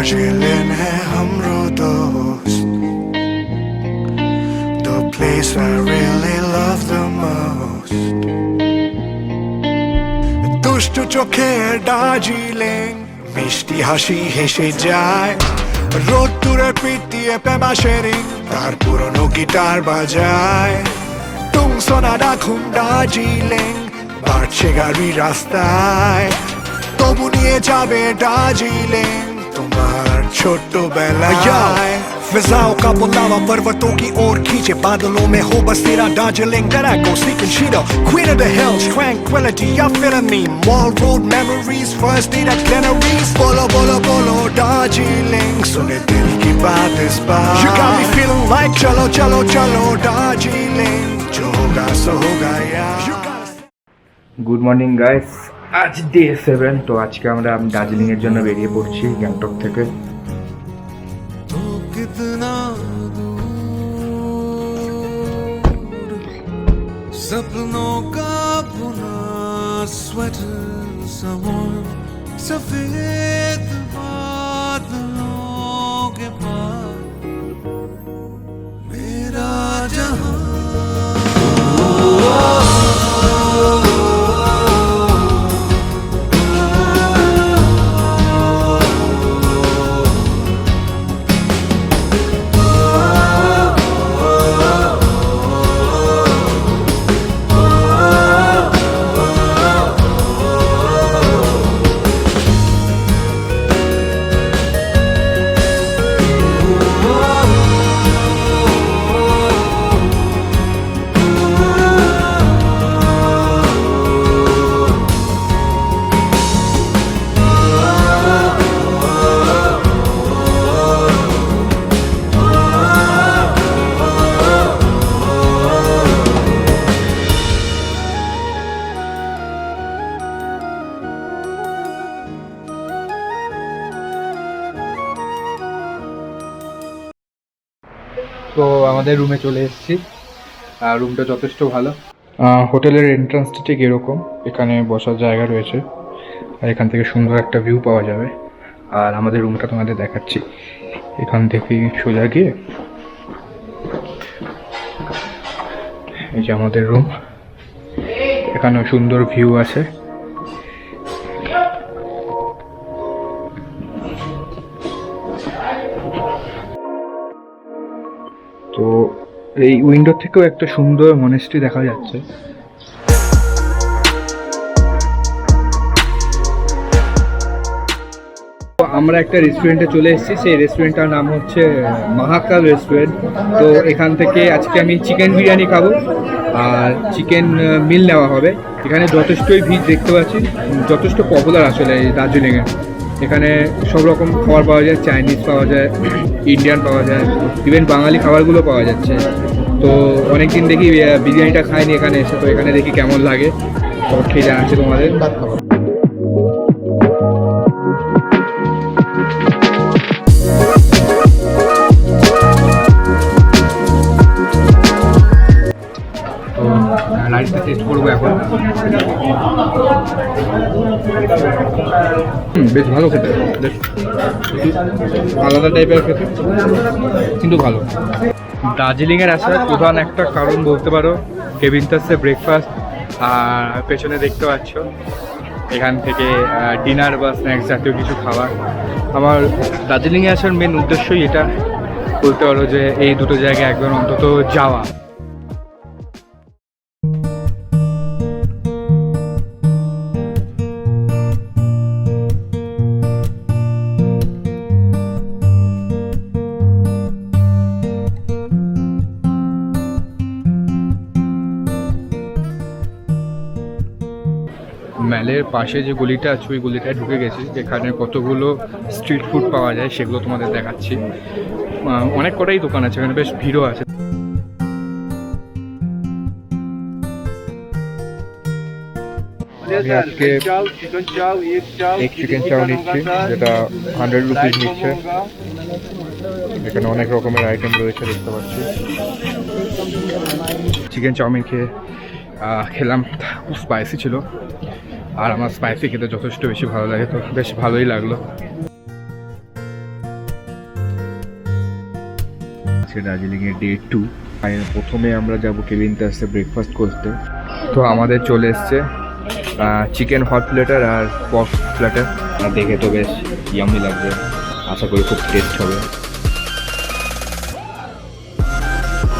Darjeeling hai hamro dost, the place I really love the most. দুষ্টু চোখের দার্জিলিং মিষ্টি হাসি হেসে যায়, রোদ্দুরে পিটিয়ে পেমাসের রিং তার পুরনো গিটার বাজায়। তুম সোনা রাখুন দার্জিলিং, বাড়ছে গাড়ি রাস্তায়, তবু নিয়ে যাবে দার্জিলিং তোমার ছোট্টবেলায়। फिजाओं का बुलावा पर्वतों की ओर खींचे, बादलों में हो बस तेरा Darjeeling that I go seeking. She the queen of the hills, tranquility you're feeling me. Mall road memories, first date at Glenaries. Bolo bolo bolo Darjeeling, सुने दिल की बात इस बार. You got me feeling like chalo chalo chalo Darjeeling, जो होगा सो होगा यार. Good morning guys, আজ ডে 7। তো আজকে আমরা দার্জিলিং এর জন্য বেরিয়ে পড়ছি গ্যাংটক থেকে। कितना सपनों का बुना स्वेटर समर, सफेद बादलों के पार मेरा जहां। তো আমাদের রুমে চলে এসেছি। রুমটা যথেষ্ট ভালো। হোটেলের এন্ট্রান্সটা ঠিক এরকম, এখানে বসার জায়গা রয়েছে আর এখান থেকে সুন্দর একটা ভিউ পাওয়া যাবে। আর আমাদের রুমটা তোমাদের দেখাচ্ছি, এখান থেকে সোজা গিয়ে এই যে আমাদের রুম, এখানেও সুন্দর ভিউ আছে। তো এই উইন্ডো থেকেও একটা সুন্দর মনেস্ট্রি দেখা যাচ্ছে। আমরা একটা রেস্টুরেন্টে চলে এসেছি, সেই রেস্টুরেন্টটার নাম হচ্ছে মহাকাল রেস্টুরেন্ট। তো এখান থেকে আজকে আমি চিকেন বিরিয়ানি খাবো আর চিকেন মিল নেওয়া হবে। এখানে যথেষ্টই ভিড় দেখতে পাচ্ছি, যথেষ্ট পপুলার আসলে এই দার্জিলিংয়ে। এখানে সব রকম খাবার পাওয়া যায়, চাইনিজ পাওয়া যায়, ইন্ডিয়ান পাওয়া যায়, ইভেন বাঙালি খাবারগুলো পাওয়া যাচ্ছে। তো অনেকদিন দেখি বিরিয়ানিটা খাইনি এখানে এসে, তো এখানে দেখি কেমন লাগে, সব খেয়ে জানাচ্ছে তোমাদের। লাইটটা টেস্ট করবো এখন। বেশ ভালো খেতে, বেশ আলাদা টাইপের খেতে, কিন্তু ভালো। দার্জিলিংয়ের আসার প্রধান একটা কারণ বলতে পারো কেবিনটাসে ব্রেকফাস্ট, আর পেছনে দেখতে পাচ্ছ এখান থেকে ডিনার বা স্ন্যাক্স জাতীয় কিছু খাবার। আমার দার্জিলিংয়ে আসার মেন উদ্দেশ্যই এটা বলতে পারো, যে এই দুটো জায়গায় একবার অন্তত যাওয়া। ম্যালের পাশে যে গলিটা আছে ওই গলিটায় ঢুকে গেছি, এখানে কতগুলো স্ট্রিট ফুড পাওয়া যায় সেগুলো তোমাদের দেখাচ্ছি। অনেক কটাই দোকান আছে, এখানে বেশ ভিড়ও আছে। আজকে এক চিকেন চাও নিচ্ছি, যেটা 100 রুপিস নিচ্ছে। এখানে অনেক রকমের আইটেম রয়েছে দেখতে পাচ্ছি। চিকেন চাউমিন খেলাম, খুব স্পাইসি ছিল, আর আমার স্পাইসি খেতে যথেষ্ট বেশি ভালো লাগে, তো বেশ ভালোই লাগলো। হচ্ছে দার্জিলিংয়ের ডে 2। প্রথমে আমরা যাব কেবিনতে আসতে ব্রেকফাস্ট করতে। তো আমাদের চলে এসছে চিকেন হট প্লেটার আর পর্ক প্লেটার, আর দেখে তো বেশ ইয়ামি লাগবে, আশা করি খুব টেস্ট হবে।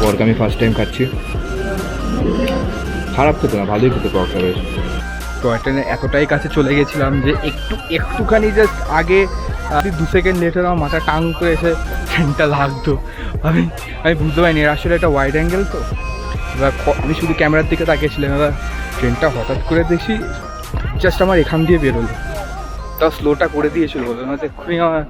পর্ক আমি ফার্স্ট টাইম খাচ্ছি, খারাপ খেতে না, ভালোই খেতে পর্কটা বেশ। টয় ট্রেনে এতটাই কাছে চলে গেছিলাম যে একটুখানি জাস্ট আগে 2 সেকেন্ড লেট হলে আমার মাথা টাং করে এসে ট্রেনটা লাগতো। আমি বুঝতে পারিনি, এর আসলে একটা ওয়াইড অ্যাঙ্গেল তো, এবার আমি শুধু ক্যামেরার দিকে তাকিয়েছিলাম, এবার ট্রেনটা হঠাৎ করে দেখি জাস্ট আমার এখান দিয়ে বেরোলো, তাও স্লোটা করে দিয়েছিল বলে, এক্ষুনি আমার